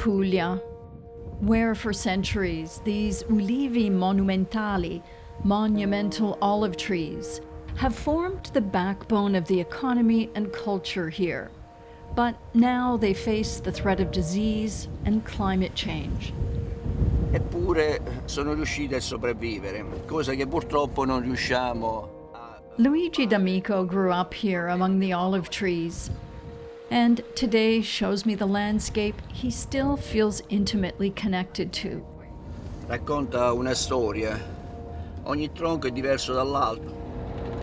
Puglia, where for centuries these ulivi monumentali, monumental olive trees, have formed the backbone of the economy and culture here. But now they face the threat of disease and climate change. Eppure sono riusciti a sopravvivere, cosa che purtroppo non riusciamo a... Luigi D'Amico grew up here among the olive trees, and today shows me the landscape he still feels intimately connected to. Racconta una storia. Ogni tronco è diverso dall'altro.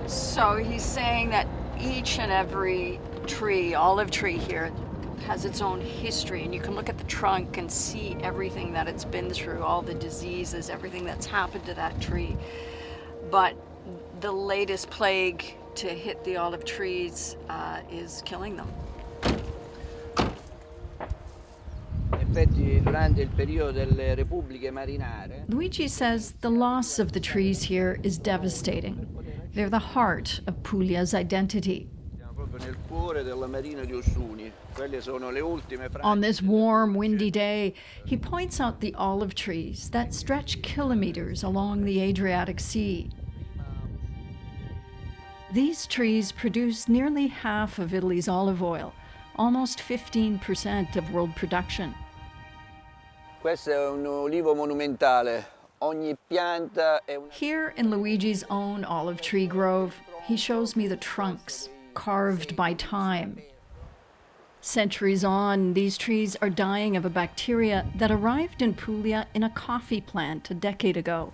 So he's saying that each and every tree, olive tree here, has its own history, and you can look at the trunk and see everything that it's been through, all the diseases, everything that's happened to that tree. But the latest plague to hit the olive trees is killing them. In effetti, durante il periodo delle repubbliche marinare, Luigi says the loss of the trees here is devastating. They're the heart of Puglia's identity. siamo proprio nel cuore della marina di Ossuni. Quelle sono le ultime On this warm, windy day, he points out the olive trees that stretch kilometers along the Adriatic Sea. These trees produce nearly half of Italy's olive oil, almost 15% of world production. Questo è un ulivo monumentale. Ogni pianta è una... Here in Luigi's own olive tree grove, he shows me the trunks, carved by time. Centuries on, these trees are dying of a bacteria that arrived in Puglia in a coffee plant a decade ago.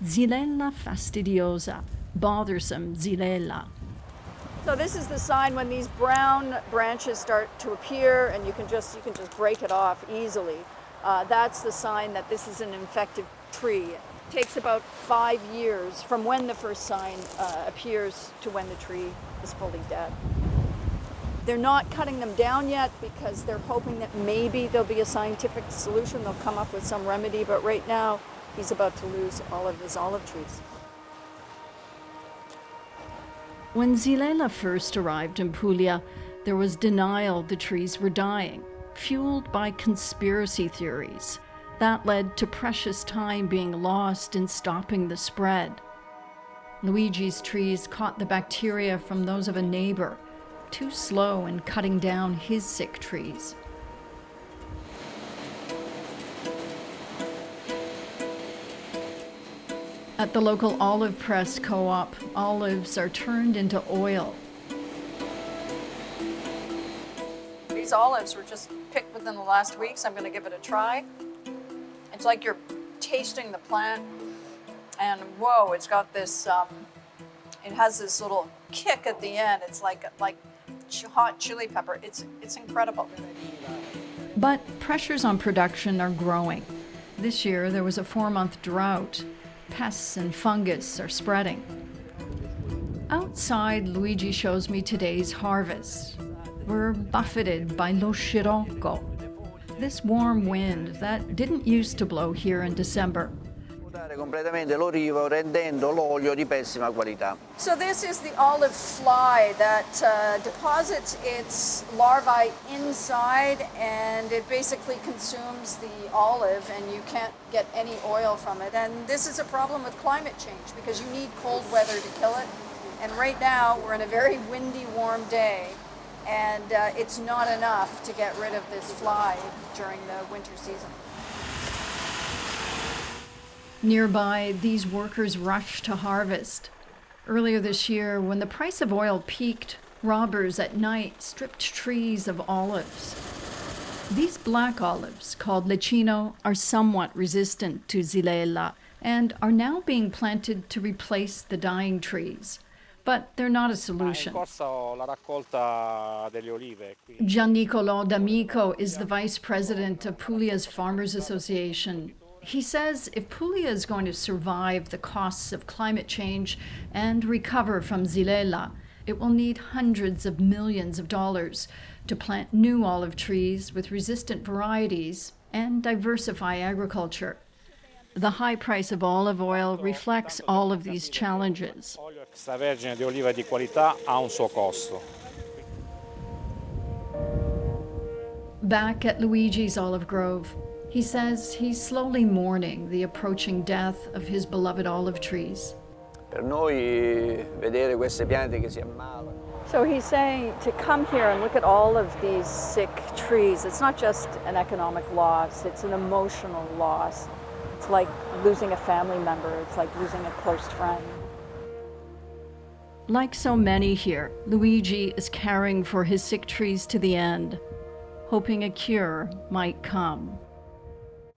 Xylella fastidiosa, bothersome Xylella. So this is the sign when these brown branches start to appear, and you can just break it off easily. That's the sign that this is an infected tree. It takes about 5 years from when the first sign appears to when the tree is fully dead. They're not cutting them down yet because they're hoping that maybe there'll be a scientific solution. They'll come up with some remedy, but right now he's about to lose all of his olive trees. When Xylella first arrived in Puglia, there was denial the trees were dying, fueled by conspiracy theories. That led to precious time being lost in stopping the spread. Luigi's trees caught the bacteria from those of a neighbor, too slow in cutting down his sick trees. At the local olive press co-op, olives are turned into oil. These olives were just picked within the last week, so I'm going to give it a try. It's like you're tasting the plant, and whoa, it's got this, it has this little kick at the end. It's like hot chili pepper. It's incredible. But pressures on production are growing. This year there was a 4-month drought. Pests and fungus are spreading. Outside, Luigi shows me today's harvest. We're buffeted by lo scirocco, this warm wind that didn't used to blow here in December. completamente l'olivo rendendo l'olio di pessima qualità. So this is the olive fly that deposits its larvae inside, and it basically consumes the olive, and you can't get any oil from it. And this is a problem with climate change because you need cold weather to kill it. And right now we're in a very windy, warm day, and it's not enough to get rid of this fly during the winter season. Nearby, these workers rush to harvest. Earlier this year, when the price of oil peaked, robbers at night stripped trees of olives. These black olives, called lecino, are somewhat resistant to Xylella and are now being planted to replace the dying trees. But they're not a solution. Giannicolo D'Amico is the vice president of Puglia's Farmers Association. He says if Puglia is going to survive the costs of climate change and recover from Xylella, it will need hundreds of millions of dollars to plant new olive trees with resistant varieties and diversify agriculture. The high price of olive oil reflects all of these challenges. Olio extravergine di oliva di qualità ha un suo costo. Back at Luigi's olive grove, he says he's slowly mourning the approaching death of his beloved olive trees. Per noi vedere queste piante che si ammalano. So he's saying to come here and look at all of these sick trees, it's not just an economic loss, it's an emotional loss. It's like losing a family member, it's like losing a close friend. Like so many here, Luigi is caring for his sick trees to the end, hoping a cure might come.